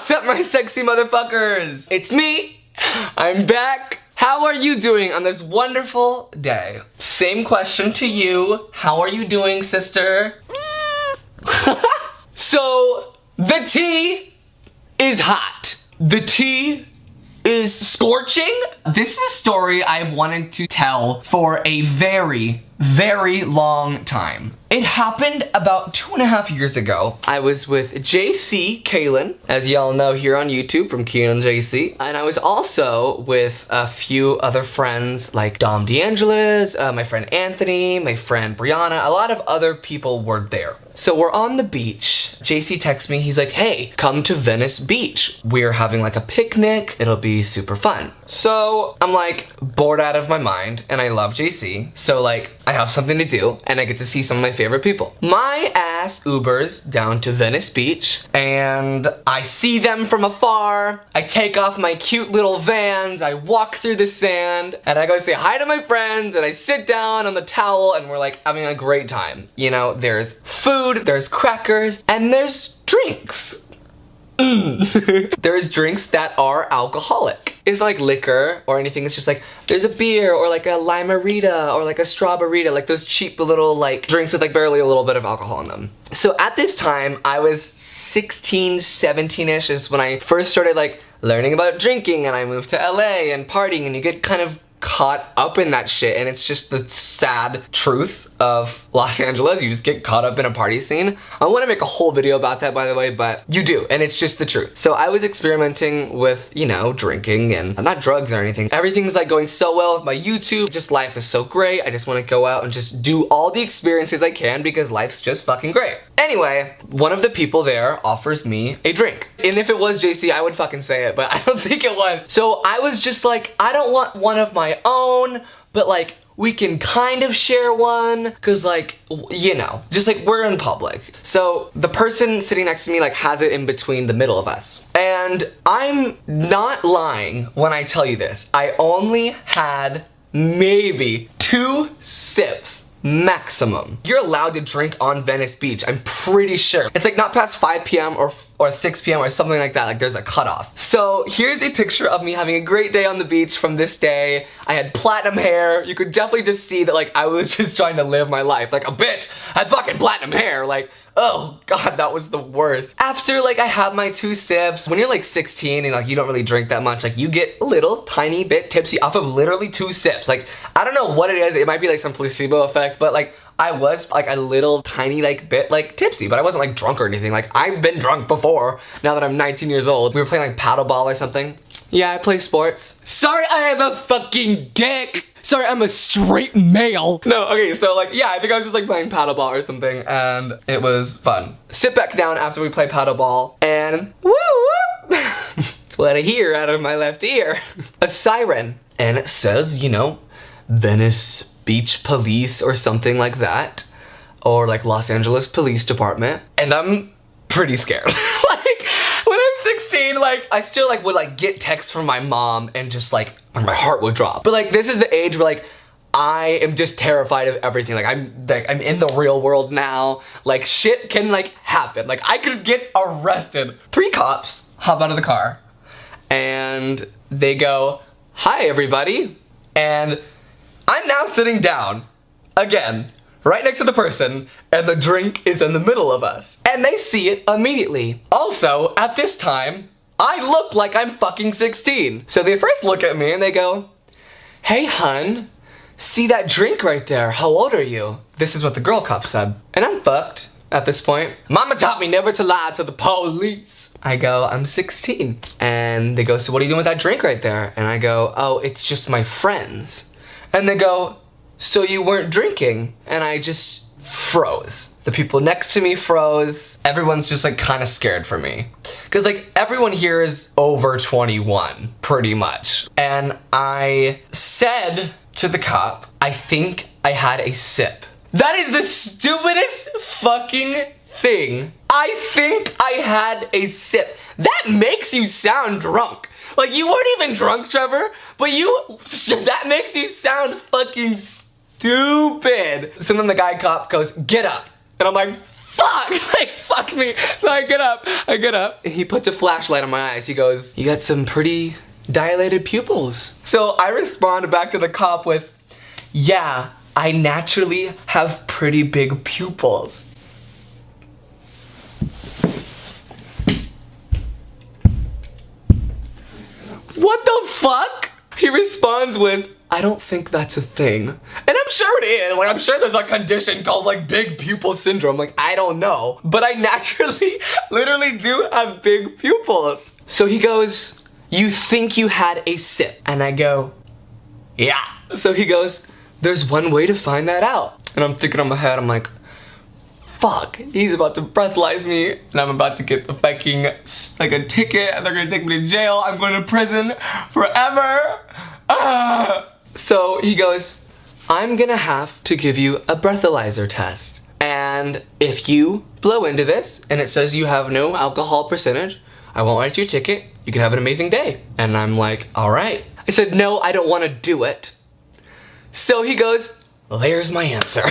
What's up, my sexy motherfuckers? It's me. I'm back. How are you doing on this wonderful day? Same question to you. How are you doing, sister? So, the tea is hot. The tea is scorching. This is a story I've wanted to tell for a very, very long time. It happened about 2.5 years ago. I was with JC Kalen, as y'all know here on YouTube from Kalen JC. And I was also with a few other friends like Dom DeAngelis, my friend Anthony, my friend Brianna. A lot of other people were there. So we're on the beach. JC texts me, he's like, hey, come to Venice Beach. We're having like a picnic. It'll be super fun. So I'm like bored out of my mind and I love JC. So like I have something to do and I get to see some of my favorite people. My ass Ubers down to Venice Beach and I see them from afar. I take off my cute little Vans. I walk through the sand and I go say hi to my friends and I sit down on the towel and we're like having a great time. You know, there's food, there's crackers, and there's drinks. There's drinks that are alcoholic. It's like liquor or anything. It's just like there's a beer or like a limerita or like a strawberryta, like those cheap little like drinks with like barely a little bit of alcohol in them. So at this time I was 16, 17ish is when I first started like learning about drinking, and I moved to LA and partying, and you get kind of caught up in that shit, and it's just the sad truth of Los Angeles. You just get caught up in a party scene. I want to make a whole video about that, by the way, but you do, and it's just the truth. So I was experimenting with, you know, drinking and not drugs or anything. Everything's like going so well with my YouTube. Just life is so great. I just want to go out and just do all the experiences I can because life's just fucking great. Anyway, one of the people there offers me a drink. And if it was JC, I would fucking say it, but I don't think it was. So I was just like, I don't want one of my own, but like, we can kind of share one, cause like, you know, just like we're in public. So the person sitting next to me like has it in between the middle of us. And I'm not lying when I tell you this. I only had maybe 2 sips. Maximum. You're allowed to drink on Venice Beach, I'm pretty sure. It's like not past 5 p.m. or 6 p.m. or something like that, like there's a cutoff. So here's a picture of me having a great day on the beach from this day. I had platinum hair. You could definitely just see that like I was just trying to live my life. Like a bitch, I had fucking platinum hair. Like, oh god, that was the worst. After like I had my 2 sips, when you're like 16 and like you don't really drink that much, like you get a little tiny bit tipsy off of literally 2 sips. Like, I don't know what it is, it might be like some placebo effect, but like I was like a little tiny like bit like tipsy, but I wasn't like drunk or anything. Like I've been drunk before, now that I'm 19 years old. We were playing like paddleball or something. Yeah, I play sports. Sorry, I have a fucking dick. Sorry, I'm a straight male. No, okay, so like, yeah, I think I was just like playing paddleball or something, and it was fun. Sit back down after we play paddleball, and woo woo. That's what I hear out of my left ear. A siren, and it says, you know, Venice Beach Police or something like that, or like Los Angeles Police Department, and I'm pretty scared. Like, when I'm 16, like, I still like would like get texts from my mom and just like, my heart would drop. But like, this is the age where like, I am just terrified of everything. Like I'm in the real world now. Like shit can like happen. Like I could get arrested. 3 cops hop out of the car and they go, hi everybody. And I'm now sitting down again, right next to the person, and the drink is in the middle of us. And they see it immediately. Also, at this time, I look like I'm fucking 16. So they first look at me and they go, hey hun, see that drink right there, how old are you? This is what the girl cop said. And I'm fucked at this point. Mama taught me never to lie to the police. I go, I'm 16. And they go, so what are you doing with that drink right there? And I go, oh, it's just my friends. And they go, so you weren't drinking? And I just froze. The people next to me froze. Everyone's just like kind of scared for me. Cause like everyone here is over 21, pretty much. And I said to the cop, I think I had a sip. That is the stupidest fucking thing. I think I had a sip. That makes you sound drunk. Like you weren't even drunk, Trevor, but that makes you sound fucking stupid. So then the guy cop goes, get up. And I'm like, fuck! fuck, like, fuck me. So I get up, and he puts a flashlight on my eyes. He goes, you got some pretty dilated pupils. So I respond back to the cop with, yeah, I naturally have pretty big pupils. What the fuck? He responds with, I don't think that's a thing. And I'm sure it is. Like, I'm sure there's a condition called like big pupil syndrome. Like, I don't know. But I naturally, literally do have big pupils. So he goes, you think you had a sip? And I go, yeah. So he goes, there's one way to find that out. And I'm thinking in my head, I'm like, fuck, he's about to breathalyze me and I'm about to get the fucking, like a ticket and they're gonna take me to jail. I'm going to prison forever. So he goes, I'm gonna have to give you a breathalyzer test. And if you blow into this and it says you have no alcohol percentage, I won't write you a ticket. You can have an amazing day. And I'm like, all right. I said, no, I don't want to do it. So he goes, well, there's my answer.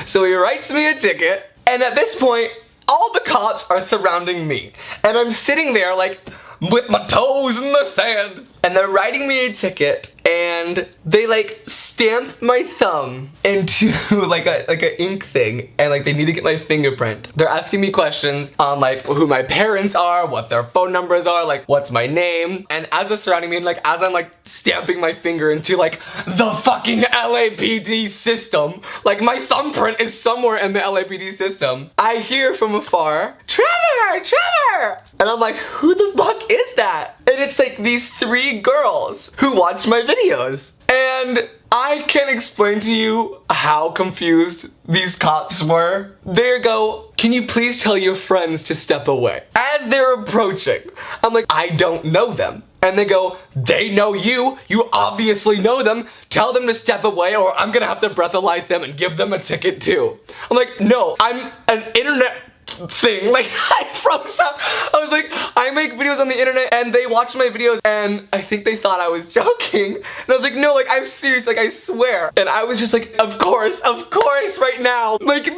So he writes me a ticket. And at this point, all the cops are surrounding me. And I'm sitting there like with my toes in the sand. And they're writing me a ticket and they like stamp my thumb into like a ink thing and like they need to get my fingerprint. They're asking me questions on like who my parents are, what their phone numbers are, like what's my name. And as they're surrounding me and like as I'm like stamping my finger into like the fucking LAPD system, like my thumbprint is somewhere in the LAPD system, I hear from afar, Trevor, Trevor! And I'm like, who the fuck is that? And it's like these 3 girls who watch my videos. And I can't explain to you how confused these cops were. They go, can you please tell your friends to step away? As they're approaching, I'm like, I don't know them. And they go, they know you. You obviously know them. Tell them to step away or I'm gonna have to breathalyze them and give them a ticket too. I'm like, no, I'm an internet thing. Like, I froze up. I was like, I make videos on the internet and they watch my videos and I think they thought I was joking. And I was like, no, like, I'm serious, like, I swear. And I was just like, of course, right now. Like,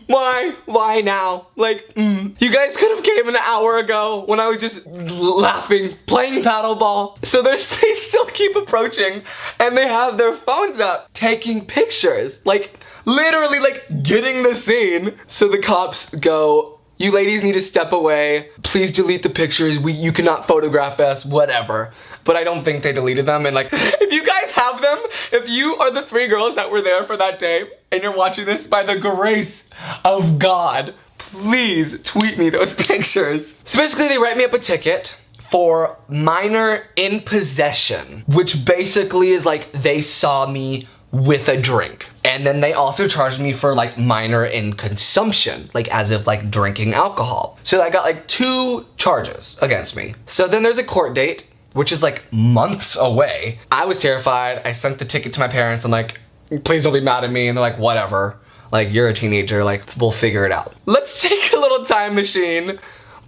why now? Like, you guys could have came an hour ago when I was just laughing, playing paddleball. So they still keep approaching and they have their phones up, taking pictures. Like, literally like getting the scene. So the cops go, you ladies need to step away. Please delete the pictures. You cannot photograph us, whatever. But I don't think they deleted them. And like, if you guys have them, if you are the 3 girls that were there for that day and you're watching this by the grace of God, please tweet me those pictures. So basically they write me up a ticket for minor in possession, which basically is like they saw me with a drink. And then they also charged me for like minor in consumption, like as if like drinking alcohol. So I got like 2 charges against me. So then there's a court date, which is like months away. I was terrified. I sent the ticket to my parents. I'm like, please don't be mad at me. And they're like, whatever. Like, you're a teenager, like, we'll figure it out. Let's take a little time machine.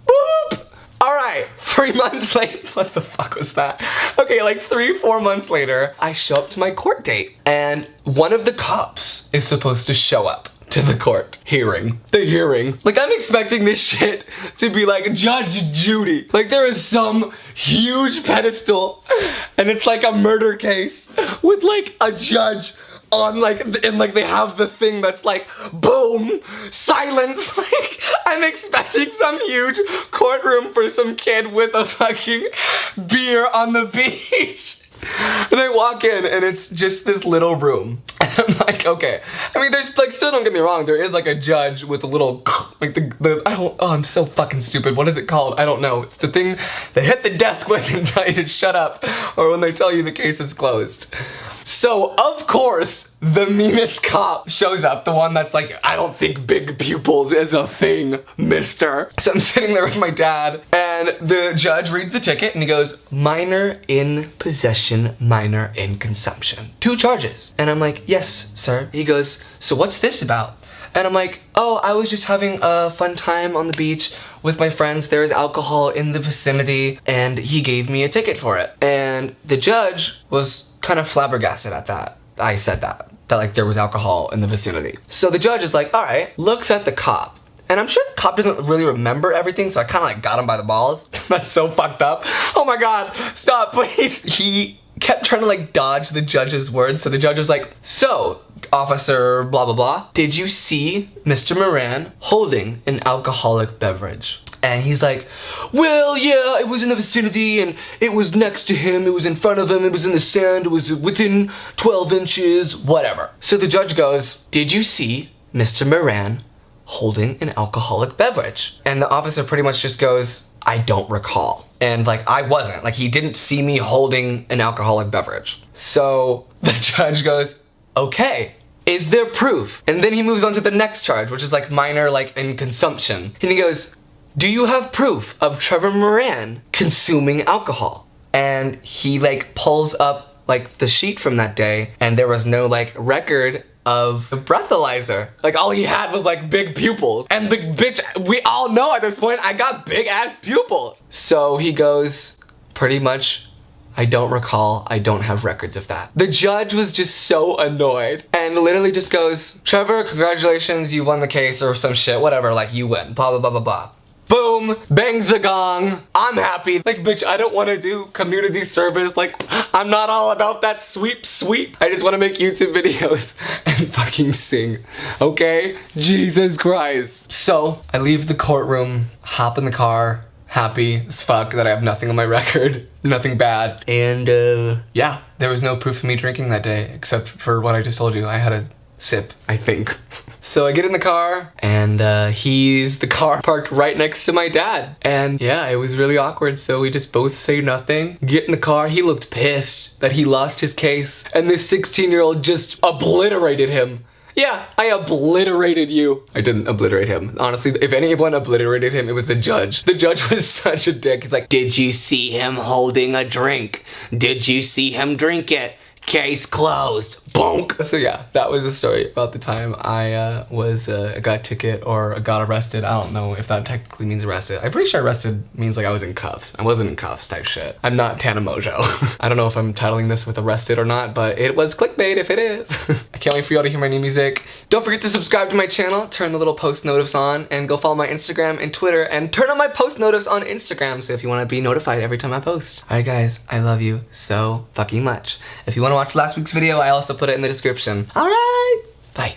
Boop! All right, 3 months later, what the fuck was that? Okay, like 3-4 months later, I show up to my court date and one of the cops is supposed to show up to the court hearing. The hearing. Like, I'm expecting this shit to be like Judge Judy. Like, there is some huge pedestal and it's like a murder case with like a judge on like, and like they have the thing that's like, boom, silence. Like, I'm expecting some huge courtroom for some kid with a fucking beer on the beach. And I walk in and it's just this little room. And I'm like, okay. I mean, there's like, still don't get me wrong, there is like a judge with a little, like I'm so fucking stupid. What is it called? I don't know. It's the thing they hit the desk with and tell you to shut up, or when they tell you the case is closed. So, of course, the meanest cop shows up, the one that's like, I don't think big pupils is a thing, mister. So I'm sitting there with my dad, and the judge reads the ticket, and he goes, minor in possession, minor in consumption. 2 charges. And I'm like, yes, sir. He goes, so what's this about? And I'm like, oh, I was just having a fun time on the beach with my friends. There is alcohol in the vicinity, and he gave me a ticket for it. And the judge was kind of flabbergasted at that. I said that like there was alcohol in the vicinity. So the judge is like, all right, looks at the cop And I'm sure the cop doesn't really remember everything, so I kind of like got him by the balls. That's so fucked up. Oh my God, stop, please. He kept trying to like dodge the judge's words, so the judge was like, so, officer blah blah blah, did you see Mr. Moran holding an alcoholic beverage? And he's like, well, yeah, it was in the vicinity and it was next to him, it was in front of him, it was in the sand, it was within 12 inches, whatever. So the judge goes, did you see Mr. Moran holding an alcoholic beverage? And the officer pretty much just goes, I don't recall. And like, I wasn't, like he didn't see me holding an alcoholic beverage. So the judge goes, okay, is there proof? And then he moves on to the next charge, which is like minor, like in consumption. And he goes, do you have proof of Trevor Moran consuming alcohol? And he like pulls up like the sheet from that day, and there was no like record of the breathalyzer. Like all he had was like big pupils. And the bitch, we all know at this point, I got big ass pupils. So he goes, pretty much, I don't recall, I don't have records of that. The judge was just so annoyed and literally just goes, Trevor, congratulations, you won the case or some shit, whatever, like you win, blah, blah, blah, blah, blah. Boom, bangs the gong, I'm happy. Like, bitch, I don't wanna do community service. Like, I'm not all about that sweep. I just wanna make YouTube videos and fucking sing, okay? Jesus Christ. So, I leave the courtroom, hop in the car, happy as fuck that I have nothing on my record, nothing bad. And yeah, there was no proof of me drinking that day, except for what I just told you. I had a sip, I think. So I get in the car, and the car parked right next to my dad. And yeah, it was really awkward, so we just both say nothing. Get in the car, he looked pissed that he lost his case, and this 16-year-old just obliterated him. Yeah, I obliterated you. I didn't obliterate him. Honestly, if anyone obliterated him, it was the judge. The judge was such a dick. He's like, did you see him holding a drink? Did you see him drink it? Case closed. Bonk. So yeah, that was a story about the time I got a ticket or got arrested. I don't know if that technically means arrested. I'm pretty sure arrested means like I was in cuffs. I wasn't in cuffs type shit. I'm not Tana Mojo. I don't know if I'm titling this with arrested or not, but it was clickbait if it is. I can't wait for y'all to hear my new music. Don't forget to subscribe to my channel, turn the little post notifs on, and go follow my Instagram and Twitter, and turn on my post notifs on Instagram so if you want to be notified every time I post. Alright guys, I love you so fucking much. If you want to watch last week's video, I also put it in the description. Alright, bye.